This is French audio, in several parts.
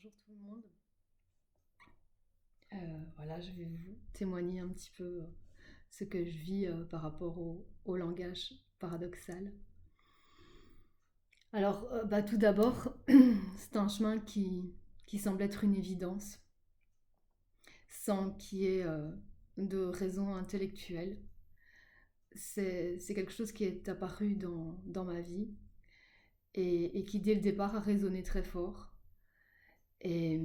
Bonjour tout le monde. Voilà, je vais vous témoigner un petit peu ce que je vis par rapport au langage paradoxal. Alors, tout d'abord, c'est un chemin qui semble être une évidence, sans qu'il y ait de raison intellectuelle. C'est quelque chose qui est apparu dans ma vie et qui, dès le départ, a résonné très fort. Et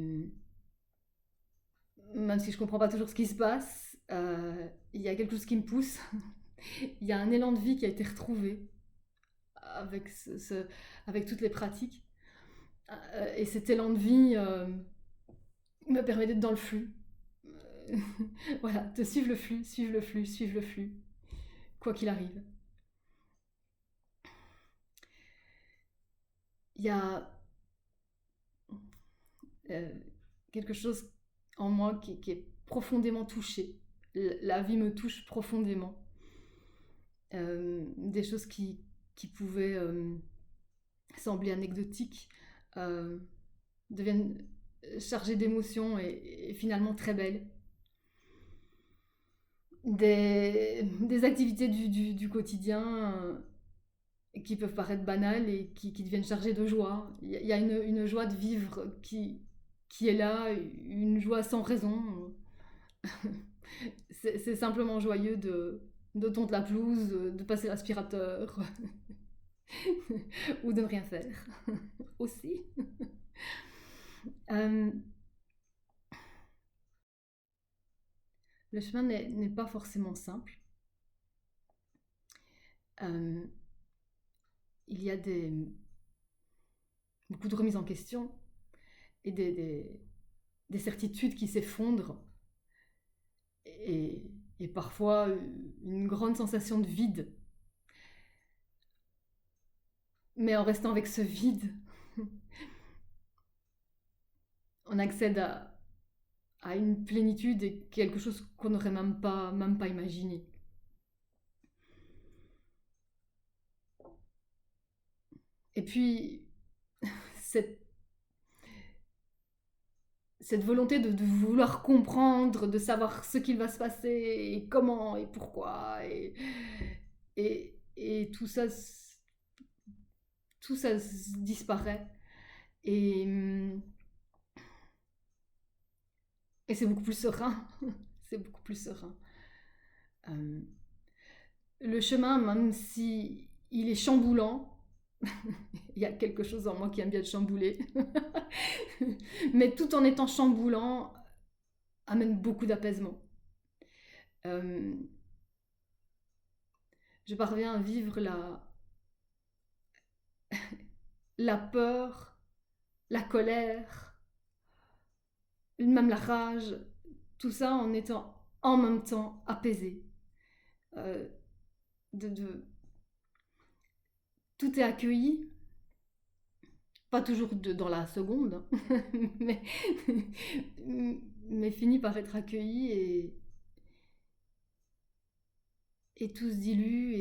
même si je comprends pas toujours ce qui se passe, il y a quelque chose qui me pousse. Il y a un élan de vie qui a été retrouvé avec, avec toutes les pratiques. Et cet élan de vie me permet d'être dans le flux. Voilà, de suivre le flux, suivre le flux, suivre le flux, quoi qu'il arrive. Il y a euh, quelque chose en moi qui est profondément touché. La vie me touche profondément. Des choses qui pouvaient sembler anecdotiques euh, deviennent chargées d'émotions et finalement très belles. Des activités du quotidien qui peuvent paraître banales et qui deviennent chargées de joie. Il y a une joie de vivre qui est là, une joie sans raison. C'est simplement joyeux de tondre la pelouse, de passer l'aspirateur ou de ne rien faire aussi. Euh, le chemin n'est pas forcément simple. Euh, il y a beaucoup de remises en question et des certitudes qui s'effondrent et, et parfois une grande sensation de vide. Mais en restant avec ce vide, on accède à une plénitude et quelque chose qu'on n'aurait même pas imaginé. Et puis, cette, cette volonté de vouloir comprendre, de savoir ce qu'il va se passer, et comment, et pourquoi, et tout ça disparaît. Et, et c'est beaucoup plus serein. C'est beaucoup plus serein. Euh, le chemin, même si il est chamboulant, il y a quelque chose en moi qui aime bien être chamboulé, mais tout en étant chamboulant, amène beaucoup d'apaisement. Euh, je parviens à vivre la peur, la colère, même la rage, tout ça en étant en même temps apaisé. Euh, de, tout est accueilli, pas toujours dans la seconde, mais, mais finit par être accueilli et tout se dilue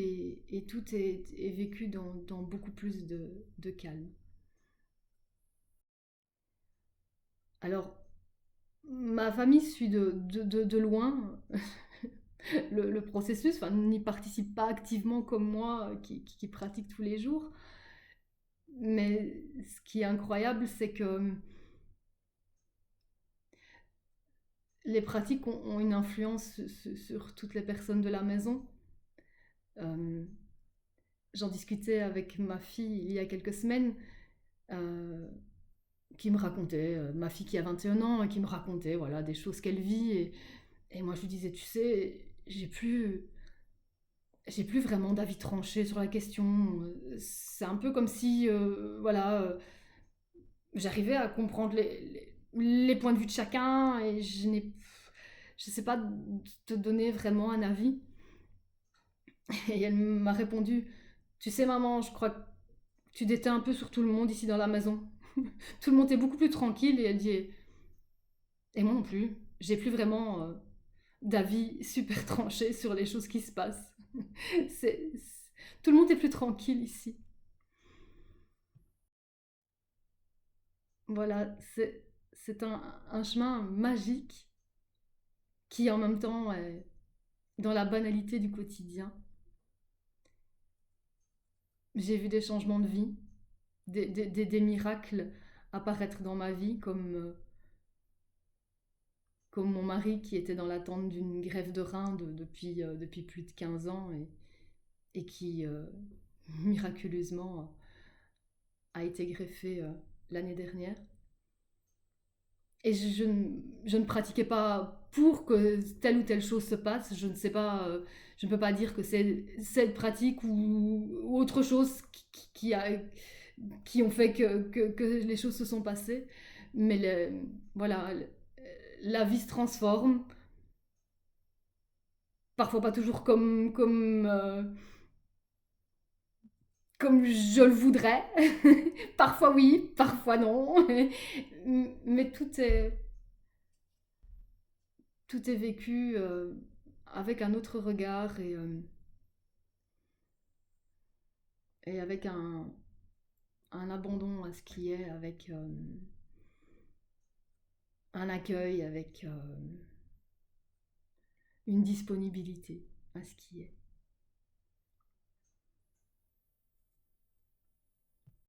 et tout est vécu dans beaucoup plus de calme. Alors, ma famille suit de loin le processus, enfin, n'y participe pas activement comme moi qui pratique tous les jours. Mais ce qui est incroyable, c'est que les pratiques ont une influence sur toutes les personnes de la maison. Euh, J'en discutais avec ma fille il y a quelques semaines, euh, qui me racontait, ma fille qui a 21 ans, et qui me racontait voilà, des choses qu'elle vit. Et moi je lui disais, tu sais, j'ai plus vraiment d'avis tranché sur la question. C'est un peu comme si, voilà, j'arrivais à comprendre les points de vue de chacun et je sais pas te donner vraiment un avis. Et elle m'a répondu, tu sais maman, je crois que tu détais un peu sur tout le monde ici dans la maison. Tout le monde est beaucoup plus tranquille et elle dit, et moi non plus, j'ai plus vraiment d'avis super tranché sur les choses qui se passent. Tout le monde est plus tranquille ici. Voilà, c'est un chemin magique qui en même temps est dans la banalité du quotidien. J'ai vu des changements de vie, des miracles apparaître dans ma vie, comme mon mari qui était dans l'attente d'une greffe de rein depuis plus de 15 ans et qui miraculeusement a été greffé l'année dernière. Et je ne pratiquais pas pour que telle ou telle chose se passe. Je ne sais pas, je ne peux pas dire que c'est cette pratique ou autre chose qui ont fait que les choses se sont passées. Mais voilà, la vie se transforme. Parfois pas toujours comme je le voudrais. Parfois oui, parfois non. Mais tout est vécu avec un autre regard et avec un abandon à ce qui est, avec un accueil, avec une disponibilité à ce qui est.